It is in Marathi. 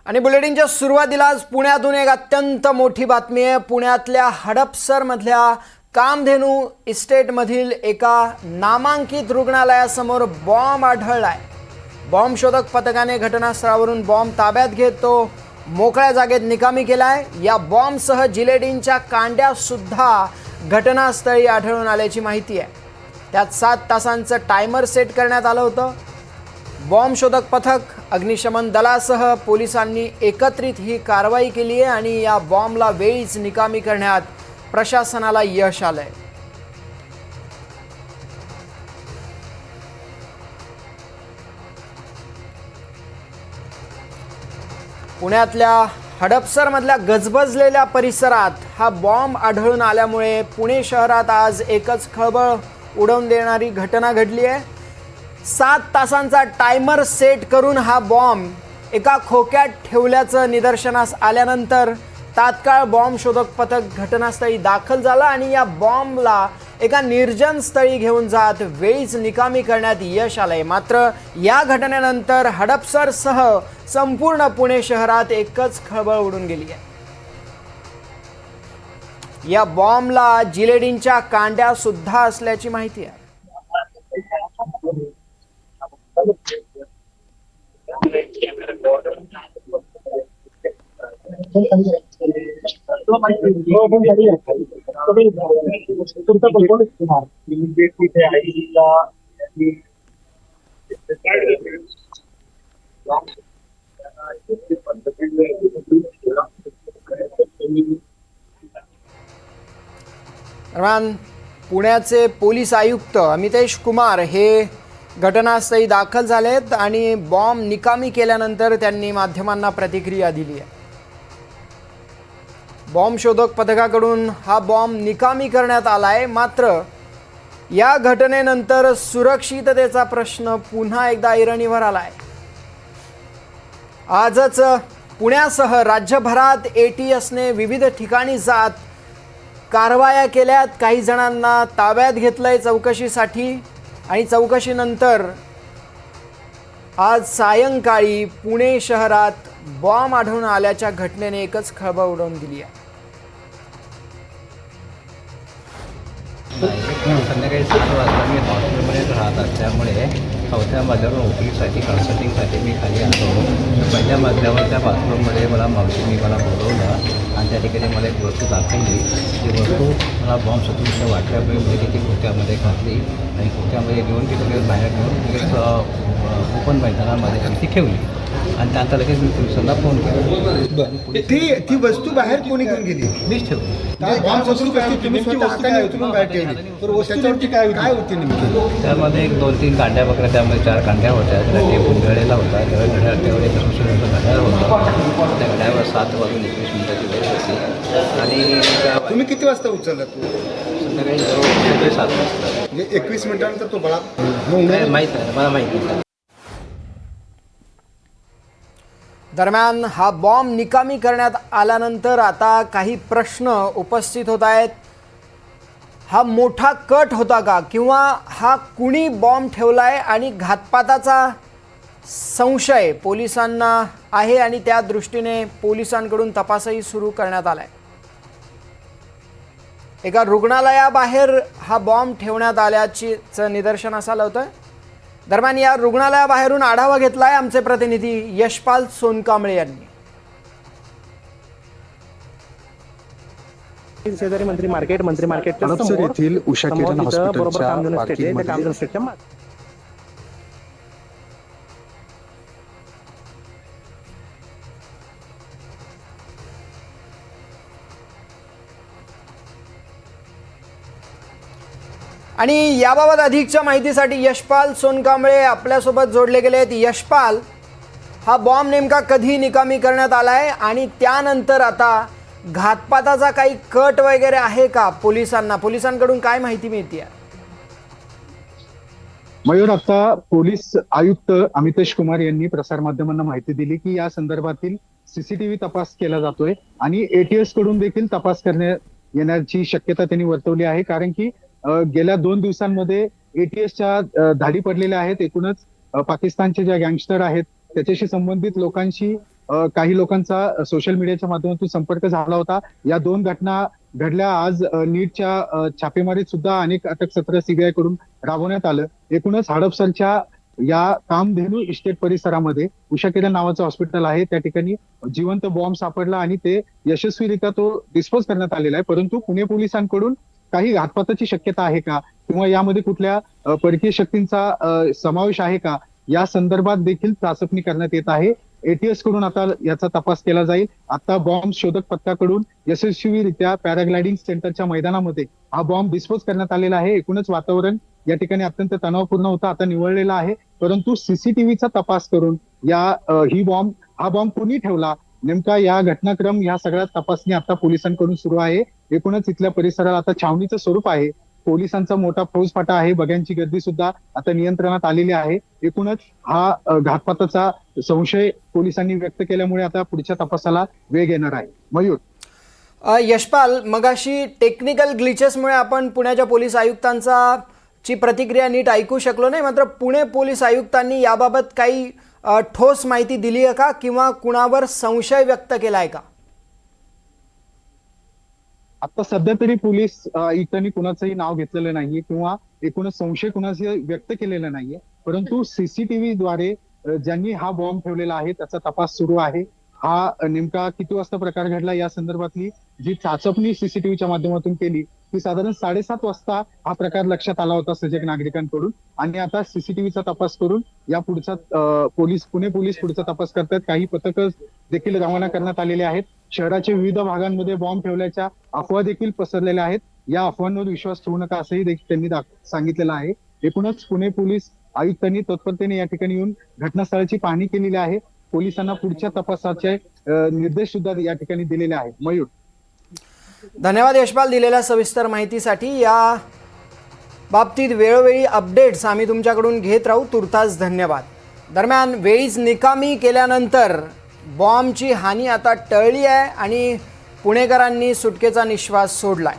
आणि बुलेटिनच्या सुरुवातीलाच पुण्यातून एक अत्यंत मोठी बातमी आहे। पुण्यातल्या हडपसरमधल्या कामधेनू इस्टेटमधील एका नामांकित रुग्णालयासमोर बॉम्ब आढळलाय। बॉम्ब शोधक पथकाने घटनास्थळावरून बॉम्ब ताब्यात घेत तो मोकळ्या जागेत निकामी केलाय। या बॉम्बसह जिलेटिनच्या कांड्या सुद्धा घटनास्थळी आढळून आल्याची माहिती आहे। त्यात 7 तासांचं टायमर सेट करण्यात आलं होतं। बॉम्ब शोधक पथक, अग्निशमन दलासह पोलिसांनी एकत्रित ही कारवाई केली आहे आणि या बॉम्बला वेळीच निकामी करण्यात प्रशासनाला यश आलंय। पुण्यातल्या हडपसरमधल्या गजबजलेल्या परिसरात हा बॉम्ब आढळून आल्यामुळे पुणे शहरात आज एकच खळबळ उडवून देणारी घटना घडली आहे। 7 तासांचा टायमर सेट करून हा बॉम्ब एका खोक्यात ठेवल्याचं निदर्शनास आल्यानंतर तात्काळ बॉम्ब शोधक पथक घटनास्थळी दाखल झालं आणि या बॉम्बला एका निर्जन स्थळी घेऊन जात वेळीच निकामी करण्यात यश आलंय। मात्र या घटनेनंतर हडपसरसह संपूर्ण पुणे शहरात एकच खळबळ उडून गेली आहे। या बॉम्बला जिलेटिनच्या कांड्या सुद्धा असल्याची माहिती आहे। दरम्यान पुण्याचे पोलीस आयुक्त अमितेश कुमार हे घटनास्थळी दाखल झालेत आणि बॉम्ब निकामी केल्यानंतर त्यांनी माध्यमांना प्रतिक्रिया दिली आहे। बॉम्ब शोधक पथकाकडून हा बॉम्ब निकामी करण्यात आलाय। मात्र या घटनेनंतर सुरक्षिततेचा प्रश्न पुन्हा एकदा ऐरणीवर आलाय। आजच पुण्यासह राज्यभरात ATSने विविध ठिकाणी जात कारवाया केल्यात। काही जणांना ताब्यात घेतलंय चौकशीसाठी आणि चौकशीनंतर आज सायंकाळी पुणे शहरात बॉम्ब आढळून आल्याच्या घटनेने एकच खळबळ उडवून दिली आहे। संध्याकाळी 7 वाजता मी हॉस्पिटलमध्ये राहत असल्यामुळे 4थ्या मजल्यावर ओपीसाठी कन्सल्टिंगसाठी मी खाली आलो। पहिल्या मजल्यावरच्या बाथरूममध्ये मला मावशींनी मला बोलवलं आणि त्या ठिकाणी मला एक वस्तू दाखवली। ती वस्तू मला बॉम्ब सदृश्य वाटल्यामुळे मी ती खोक्यामध्ये घातली आणि खोक्यामध्ये घेऊन तिकडे बाहेर घेऊन लगेच ओपन मैदानामध्ये ती ठेवली आणि त्यानंतर लगेच मी पोलिसांना फोन केला। ती वस्तू बाहेर कोणी घेऊन गेली? मीच ठेवली। काय होती नेमकी? त्यामध्ये 1-2-3 कांड्या वगैरे, त्यामध्ये 4 कांड्या होत्या। त्याला टेप गुंडाळलेला होता। त्यावर एक घड्याळ होता। त्या घड्याळावर 7:21 वेळ होती आणि तुम्ही किती वाजता उचलला तू? संध्याकाळी 7 वाजता। म्हणजे 21 मिनिटानंतर तो बळा माहीत आहे, मला माहिती आहे। दरम्यान हा बॉम्ब निकामी करण्यात आल्यानंतर आता काही प्रश्न उपस्थित होत आहेत। हा मोठा कट होता का किंवा हा कुणी बॉम्ब ठेवलाय आणि घातपाताचा संशय पोलिसांना आहे आणि त्या दृष्टीने पोलिसांकडून तपासही सुरू करण्यात आलाय। एका रुग्णालयाबाहेर हा बॉम्ब ठेवण्यात आल्याचं निदर्शनास आलं होतं। दरम्यान या रुग्णालयाबाहेरून आढावा घेतलाय आमचे प्रतिनिधी यशपाल सोनकांबळे यांनी। शेजारी मंत्री मार्केट हडपसर येथील उषा किरण हॉस्पिटलच्या पार्किंगमध्ये आणि याबाबत अधिकच्या माहितीसाठी यशपाल सोनकांबळे आपल्यासोबत जोडले गेले आहेत। यशपाल, हा बॉम्ब नेमका कधी निकामी करण्यात आलाय आणि त्यानंतर आता घातपाताचा काही कट वगैरे आहे का? पोलिसांकडून काय माहिती मिळते? मयूर, आता पोलीस आयुक्त अमितेश कुमार यांनी प्रसारमाध्यमांना माहिती दिली की या संदर्भातील CCTV तपास केला जातोय आणि ATS कडून देखील तपास करण्यात येण्याची शक्यता त्यांनी वर्तवली आहे। कारण की गेल्या 2 दिवसांमध्ये ATSच्या धाडी पडलेल्या आहेत। एकूणच पाकिस्तानचे ज्या गँगस्टर आहेत त्याच्याशी संबंधित लोकांशी काही लोकांचा सोशल मीडियाच्या माध्यमातून संपर्क झाला होता. या 2 घटना घडल्या. आज नीटच्या छापेमारीत सुद्धा अनेक अटक सत्र सीबीआय कडून राबवण्यात आलं. एकूणच हडपसरच्या या कामधेनू इस्टेट परिसरामध्ये उषा किरण नावाचं हॉस्पिटल आहे, त्या ठिकाणी जिवंत बॉम्ब सापडला आणि ते यशस्वीरित्या तो डिस्पोज करण्यात आलेला आहे. परंतु पुणे पोलिसांकडून काही घातपाताची शक्यता आहे का किंवा यामध्ये कुठल्या परकीय शक्तींचा समावेश आहे का, या संदर्भात देखील चाचपणी करण्यात येत आहे. एटीएस कडून आता याचा तपास केला जाईल. आता बॉम्ब शोधक पथकाकडून यशस्वीरित्या पॅराग्लायडिंग सेंटरच्या मैदानामध्ये हा बॉम्ब डिस्पोज करण्यात आलेला आहे. एकूणच वातावरण या ठिकाणी अत्यंत तणावपूर्ण होतं, आता निवळलेलं आहे. परंतु सीसीटीव्हीचा तपास करून हा बॉम्ब कुणी ठेवला, नेमका या घटनाक्रम, या सगळ्या तपासणी आता पोलिसांकडून सुरू आहे. एकूणच इथल्या परिसराला आता छावणीचं स्वरूप आहे. पोलिसांचा मोठा फौजफाटा आहे. बघ्यांची गर्दी सुद्धा आता नियंत्रणात आलेली आहे. एकूणच हा घातपाताचा संशय पोलिसांनी व्यक्त केल्यामुळे आता पुढच्या तपासाला वेग येणार आहे. मयूर. यशपाल, मगाशी टेक्निकल ग्लिचेसमुळे आपण पुण्याच्या पोलीस आयुक्तांची प्रतिक्रिया नीट ऐकू शकलो नाही. मात्र पुणे पोलीस आयुक्तांनी याबाबत काही ठोस माहिती दिली आहे का किंवा कुणावर संशय व्यक्त केलाय का? आता सध्या तरी पोलीस आयुक्तांनी कुणाचंही नाव घेतलेलं नाहीये किंवा एकूणच संशय कुणाचे व्यक्त केलेला नाहीये. परंतु सीसीटीव्ही द्वारे ज्यांनी हा बॉम्ब ठेवलेला आहे त्याचा तपास सुरू आहे. हा नेमका किती वाजता प्रकार घडला या संदर्भातली जी चाचपणी सीसीटीव्हीच्या माध्यमातून केली ती साधारण 7:30 वाजता हा प्रकार लक्षात आला होता सजग नागरिकांकडून. आणि आता सीसीटीव्हीचा तपास करून या पुढचा पुणे पोलीस पुढचा तपास करतात. काही पथकं देखील रवाना करण्यात आलेले आहेत. शहराच्या विविध भागांमध्ये बॉम्ब ठेवल्याच्या अफवा देखील पसरलेल्या आहेत. या अफवांवर विश्वास ठेवू नका असंही त्यांनी सांगितलेलं आहे. एकूणच पुणे पोलीस आयुक्तांनी तत्परतेने या ठिकाणी येऊन घटनास्थळाची पाहणी केलेली आहे. पोलिसांना पुढच्या तपासाचे निर्देश सुद्धा या ठिकाणी दिलेले आहेत. मयूर. धन्यवाद यशपाल दिलेल्या सविस्तर माहितीसाठी. या बाबतीत वेळोवेळी अपडेट्स आम्ही तुमच्याकडून घेत राहू. तुर्तास धन्यवाद. दरम्यान वेळीच निकामी केल्यानंतर बॉम्बची हानी आता टळली आहे आणि पुणेकरांनी सुटकेचा निश्वास सोडलाय.